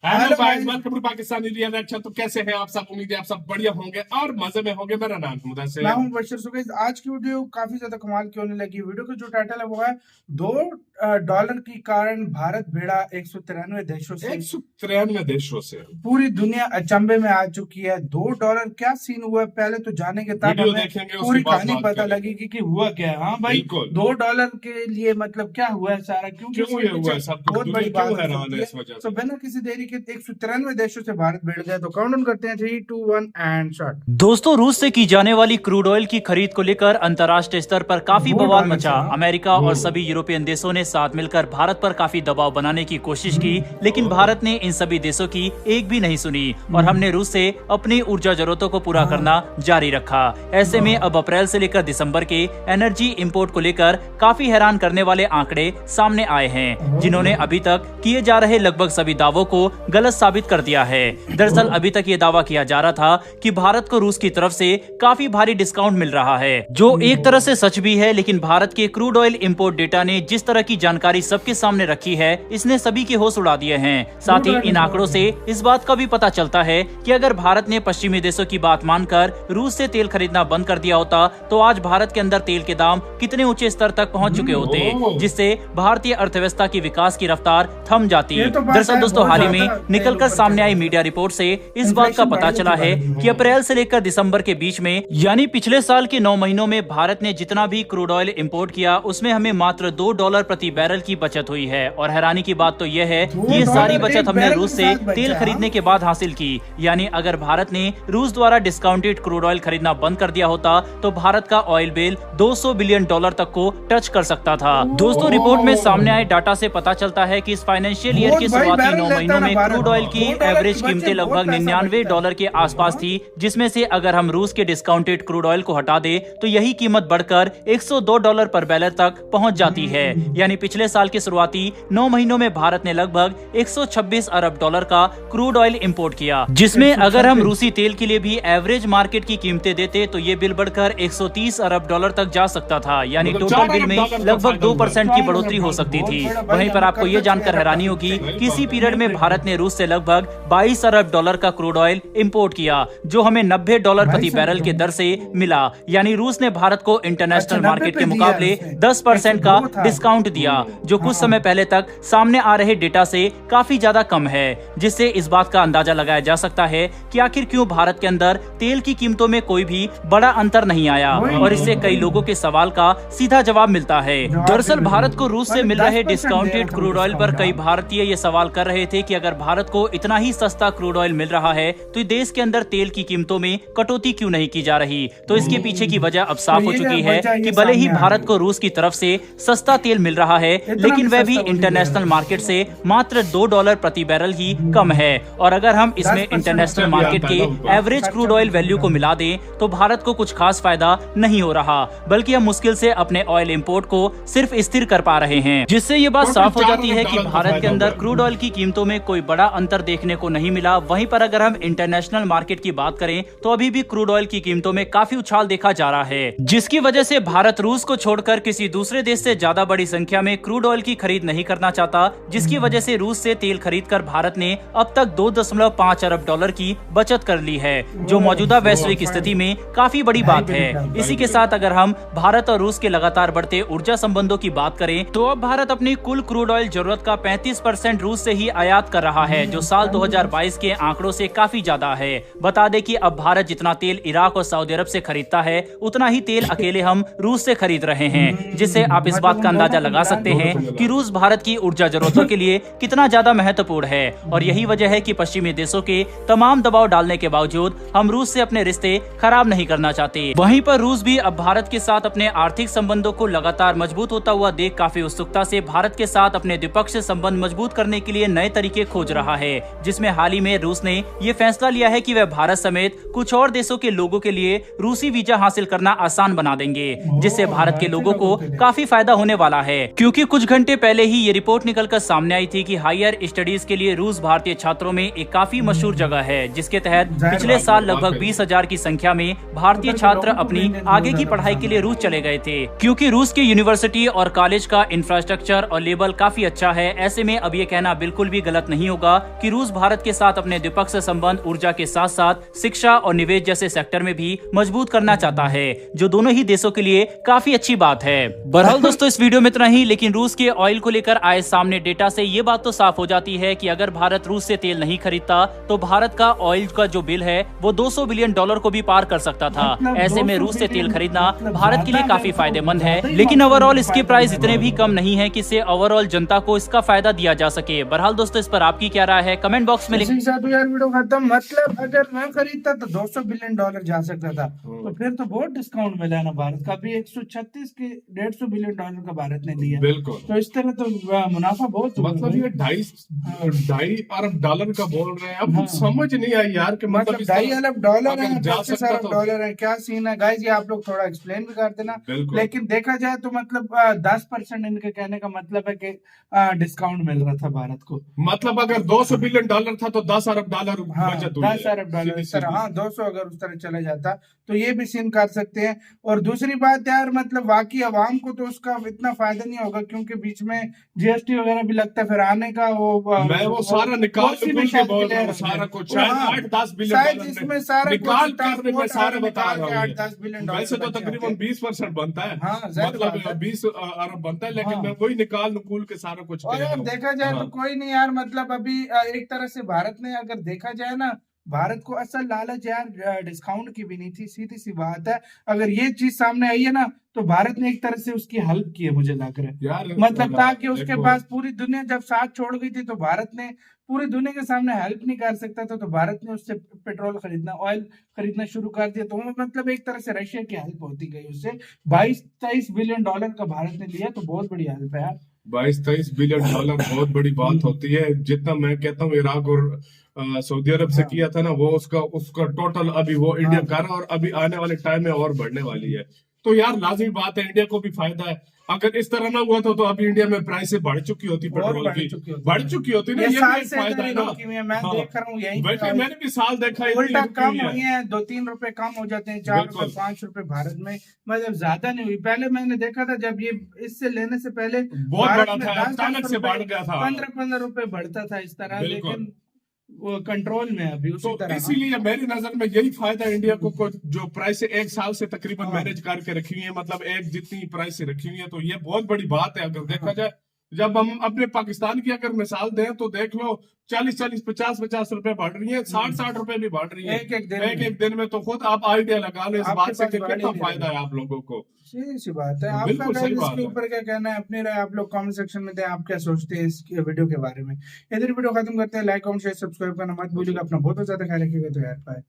Hello guys, welcome to Pakistani real action. तो कैसे हैं आप सब? उम्मीद है आप सब बढ़िया होंगे और मजे में होंगे। मेरा नाम मुदस्सिर। मैं हूं बशीर। सो गाइस, आज की वीडियो काफी ज्यादा कमाल की होने लगी। वीडियो का जो टाइटल है वो है $2 के कारण भारत भिड़ा 193 देशों से। 193 देशों से पूरी दुनिया अचंभे में आ चुकी है। $2 क्या सीन हुआ है पहले तो जानेंगे, तब वीडियो हमें देखेंगे, पूरी उसके बाद कहानी बात पता करेंगे। लगेगी कि हुआ क्या है। हाँ भाई, बिल्कुल। $2 के लिए मतलब क्या हुआ है सारा, क्योंकि क्यों उसके ये हुआ पीछे है सब कुछ? बहुत दुनिया बड़ी क्यों बात हो हैरान सकती है है। इस वजह तो से? बिना किसी देरी के 193 देशों से भारत भिड़ गया। तो काउंटडाउन करते हैं 3, 2, 1 एंड स्टार्ट। दोस्तों, रूस से की जाने वाली क्रूड ऑयल की खरीद को लेकर अंतर्राष्ट्रीय स्तर पर काफी बवाल $2 मचा। से, हाँ। अमेरिका और सभी यूरोपियन देशों ने साथ मिलकर भारत पर काफी दबाव बनाने की कोशिश की, लेकिन भारत ने इन सभी देशों की एक भी नहीं सुनी और हमने रूस से अपनी ऊर्जा जरूरतों को पूरा करना जारी रखा। ऐसे में अब अप्रैल से लेकर दिसंबर के एनर्जी इंपोर्ट को लेकर काफी हैरान करने वाले आंकड़े सामने आए हैं, जिन्होंने अभी तक किए जा रहे लगभग सभी दावों को गलत साबित कर दिया है। दरअसल अभी तक ये दावा किया जा रहा था कि भारत को रूस की तरफ से काफी भारी डिस्काउंट मिल रहा है, जो एक तरह से सच भी है। लेकिन भारत के क्रूड ऑयल इंपोर्ट डेटा ने जिस तरह की जानकारी सबके सामने रखी है, इसने सभी के होश उड़ा दिए हैं। साथ ही इन आंकड़ों से इस बात का भी पता चलता है कि अगर भारत ने पश्चिमी देशों की बात मानकर रूस से तेल खरीदना बंद कर दिया होता तो आज भारत के अंदर तेल के दाम कितने ऊंचे स्तर तक पहुंच चुके होते, जिससे भारतीय अर्थव्यवस्था की विकास की रफ्तार थम जाती। दरअसल दोस्तों, हाल ही में निकलकर सामने आई मीडिया रिपोर्ट से इस बात का पता चला है कि अप्रैल से लेकर दिसंबर के बीच में, यानी पिछले साल के 9 महीनों में भारत ने जितना भी क्रूड ऑयल इंपोर्ट किया, उसमें हमें मात्र $2 प्रति बैरल की बचत हुई है। और हैरानी की बात तो यह है कि ये सारी बचत हमने रूस से तेल खरीदने के बाद हासिल की। यानी अगर भारत ने रूस द्वारा डिस्काउंटेड क्रूड ऑयल खरीदना बंद कर दिया होता तो भारत का ऑयल बिल $200 बिलियन तक को टच कर सकता था। दोस्तों, रिपोर्ट में सामने आए डाटा से पता चलता है कि इस फाइनेंशियल ईयर के शुरुआती 9 महीनों में क्रूड ऑयल की एवरेज कीमतें लगभग $99 के आसपास थी, जिसमें से अगर हम रूस के डिस्काउंटेड क्रूड ऑयल को हटा दे तो यही कीमत बढ़कर $102 पर बैरल तक पहुंच जाती है। यानी पिछले साल के शुरुआती 9 महीनों में भारत ने लगभग $126 अरब का क्रूड ऑयल इंपोर्ट किया, जिसमें अगर हम रूसी तेल के लिए भी एवरेज मार्केट की कीमतें देते तो ये बिल बढ़कर $130 अरब तक जा सकता था। यानी टोटल बिल में लगभग 2% की बढ़ोतरी हो सकती थी। वहीं पर आपको ये जानकर हैरानी होगी कि इसी पीरियड में भारत ने रूस से लगभग $22 अरब का क्रूड ऑयल इंपोर्ट किया, जो हमें $90 प्रति बैरल के दर से मिला। यानी रूस ने भारत को इंटरनेशनल मार्केट के मुकाबले 10% का डिस्काउंट दिया, जो कुछ समय पहले तक सामने आ रहे डेटा से काफी ज्यादा कम है, जिससे इस बात का अंदाजा लगाया जा सकता है कि आखिर क्यों भारत के अंदर तेल की कीमतों में कोई भी बड़ा अंतर नहीं आया। और इससे कई लोगों के सवाल का सीधा जवाब मिलता है। दरअसल भारत को रूस से मिल रहे डिस्काउंटेड क्रूड ऑयल पर कई भारतीय ये सवाल कर रहे थे कि अगर भारत को इतना ही सस्ता क्रूड ऑयल मिल रहा है तो देश के अंदर तेल की कीमतों में कटौती क्यों नहीं की जा रही। तो इसके पीछे की वजह अब साफ हो चुकी है कि भले ही भारत को रूस की तरफ से सस्ता तेल मिल रहा है, लेकिन वह भी इंटरनेशनल मार्केट से मात्र $2 प्रति बैरल ही कम है। और अगर हम इसमें इंटरनेशनल मार्केट के एवरेज क्रूड ऑयल वैल्यू को मिला दें तो भारत को कुछ खास फायदा नहीं हो रहा, बल्कि हम मुश्किल से अपने ऑयल इंपोर्ट को सिर्फ स्थिर कर पा रहे हैं। जिससे ये बात साफ हो जाती है कि भारत के अंदर क्रूड ऑयल की कीमतों में कोई बड़ा अंतर देखने को नहीं मिला। वहीं पर अगर हम इंटरनेशनल मार्केट की बात करें तो अभी भी क्रूड ऑयल की कीमतों में काफी उछाल देखा जा रहा है, जिसकी वजह से भारत रूस को छोड़कर किसी दूसरे देश से ज्यादा बड़ी संख्या में क्रूड ऑयल की खरीद नहीं करना चाहता, जिसकी वजह से रूस से तेल खरीदकर भारत ने अब तक $2.5 अरब की बचत कर ली है, जो मौजूदा वैश्विक स्थिति में काफी बड़ी बात है। इसी के साथ अगर हम भारत और रूस के लगातार बढ़ते ऊर्जा संबंधों की बात करें तो अब भारत अपनी कुल क्रूड ऑयल जरूरत का 35% रूस से ही आयात कर रहा है, जो साल 2022 के आंकड़ों से काफी ज्यादा है। बता दें कि अब भारत जितना तेल इराक और सऊदी अरब से खरीदता है, उतना ही तेल अकेले हम रूस से खरीद रहे हैं, जिससे आप इस बात का अंदाजा लगा सकते हैं कि रूस भारत की ऊर्जा जरूरतों के लिए कितना ज्यादा महत्वपूर्ण है। और यही वजह है कि पश्चिमी देशों के तमाम दबाव डालने के बावजूद हम रूस से अपने रिश्ते खराब नहीं करना चाहते। वहीं पर रूस भी अब भारत के साथ अपने आर्थिक संबंधों को लगातार मजबूत होता हुआ देख काफी उत्सुकता से भारत के साथ अपने द्विपक्षीय संबंध मजबूत करने के लिए नए तरीके खोज रहा है, जिसमें हाल ही में रूस ने ये फैसला लिया है कि वह भारत समेत कुछ और देशों के लोगों के लिए रूसी वीजा हासिल करना आसान बना देंगे, जिससे भारत के लोगों को काफी फायदा होने वाला है। क्योंकि कुछ घंटे पहले ही ये रिपोर्ट निकलकर सामने आई थी कि हायर स्टडीज के लिए रूस भारतीय छात्रों में एक काफी मशहूर जगह है, जिसके तहत पिछले साल लगभग 20,000 की संख्या में भारतीय छात्र अपनी आगे की पढ़ाई के लिए रूस चले गए थे। क्योंकि रूस की यूनिवर्सिटी और कॉलेज का इंफ्रास्ट्रक्चर और लेवल काफी अच्छा है, ऐसे में अब ये कहना बिल्कुल भी गलत नहीं होगा होगा कि रूस भारत के साथ अपने द्विपक्षीय संबंध ऊर्जा के साथ साथ शिक्षा और निवेश जैसे सेक्टर में भी मजबूत करना चाहता है, जो दोनों ही देशों के लिए काफी अच्छी बात है। बहरहाल दोस्तों, इस वीडियो में इतना ही, लेकिन रूस के ऑयल को लेकर आए सामने डेटा से ये बात तो साफ हो जाती है कि अगर भारत रूस से तेल नहीं खरीदता तो भारत का ऑयल का जो बिल है वो $200 बिलियन को भी पार कर सकता था। ऐसे में रूस से तेल खरीदना भारत के लिए काफी फायदेमंद है, लेकिन ओवरऑल इसके प्राइस इतने भी कम नहीं है कि इससे ओवरऑल जनता को इसका फायदा दिया जा सके। बहरहाल दोस्तों, इस पर आपकी क्या राय है, कमेंट बॉक्स में लिखें। यार वीडियो खत्म। मतलब अगर मैं खरीदता तो $200 बिलियन जा सकता था, तो फिर तो बहुत डिस्काउंट मिला ना भारत का। अभी 136 के $150 बिलियन का भारत ने लिया। बिल्कुल, तो इस तरह तो मुनाफा बहुत हुआ। मतलब ये $2.5 अरब का बोल रहे हैं। अब समझ नहीं आई यार कि मतलब $2.5 अरब है, अगर जा 25 सकता अरब डॉलर है। क्या सीन है गाइस, ये आप लोग थोड़ा एक्सप्लेन भी कर देना। बिल्कुल। लेकिन देखा जाए तो मतलब 10% इनके कहने का मतलब है कि डिस्काउंट मिल रहा था भारत को। मतलब अगर $200 बिलियन था तो $10 अरब बचत हुई है। $10 अरब सीधी इस तरह, सीधी। हाँ 200 अगर उस तरह चला जाता तो ये भी सीन कर सकते हैं। और दूसरी बात यार, मतलब वाकई आवाम को तो उसका इतना फायदा नहीं होगा, क्योंकि बीच में जीएसटी वगैरह भी लगता है, फिर आने का मैं वो सारा निकाल के बोल रहा हूँ, सारा कुछ शायद $8-10 बिलियन इसमें सारा निकाल कर मैं सारे बता रहा हूँ। 8-10 बिलियन वैसे तो तकरीबन 20% बनता है, हाँ, जाहिर बात मतलब है। 20 अरब बनता है, लेकिन हाँ। मैं वही निकाल नुकूल के सारा कुछ और कह रहा यार हूँ। देखा जाए तो हाँ। कोई नहीं यार, मतलब अभी एक तरह से भारत ने, अगर देखा जाए ना, भारत को असल लालच यार डिस्काउंट की भी नहीं थी। सीधी सी बात है, अगर ये चीज सामने आई है ना, तो भारत ने एक तरह से उसकी हेल्प की है, मुझे लग रहा है यार मतलब, ताकि उसके देखो, पास पूरी दुनिया जब साथ छोड़ गई थी, तो भारत ने पूरी दुनिया के सामने हेल्प नहीं कर सकता था, तो भारत ने उससे पेट्रोल खरीदना, ऑयल खरीदना शुरू कर दिया। तो वो मतलब एक तरह से रशिया की हेल्प होती गई उससे। 22-23 बिलियन डॉलर का भारत ने लिया, तो बहुत बड़ी हेल्प है यार। 22-23 बिलियन डॉलर बहुत बड़ी बात होती है। जितना मैं कहता हूँ इराक और सऊदी अरब से किया था ना, वो उसका टोटल अभी वो इंडिया कर रहा है, और अभी आने वाले टाइम में और बढ़ने वाली है। तो यार लाजमी बात है, इंडिया को भी फायदा है। अगर इस तरह ना हुआ तो अभी इंडिया में प्राइस बढ़ चुकी होती, पेट्रोल की बढ़ चुकी होती ना। ये भी फायदा है ना। मैं देख रहा हूँ यही, मैंने भी साल देखा है, उल्टा कम हुई है, 2-3 रुपए कम हो जाते हैं, 4 रुपए 5 रुपए भारत में, मतलब ज्यादा नहीं हुई। पहले मैंने देखा था जब ये इससे लेने से पहले बहुत बड़ा था, अचानक से बढ़ गया था, 15-15 रुपए बढ़ता था इस तरह, लेकिन वो कंट्रोल में है अभी उसी तो तरह। इसीलिए मेरी नजर में यही फायदा है इंडिया को जो प्राइस 1 साल से तकरीबन मैनेज करके रखी हुई है, मतलब एक जितनी प्राइस रखी हुई है, तो ये बहुत बड़ी बात है। अगर देखा जाए, जब हम अपने पाकिस्तान की अगर मिसाल दें तो देख लो 40-40, 50-50 रुपए बढ़ रही है, 60-60 रुपए भी बढ़ रही है एक दिन में। तो खुद आप आइडिया लगा लो इस बात से कि कितना फायदा है आप लोगों को। सीधी सी बात है। आपका इसके ऊपर क्या कहना है, अपनी राय आप लोग कमेंट सेक्शन में दें। आप क्या सोचते हैं इस वीडियो के बारे में। इधर वीडियो खत्म करते हैं। लाइक कमेंट शेयर सब्सक्राइब करना मत भूलिएगा। अपना बहुत ज्यादा ख्याल रखिएगा। तो यार बाय।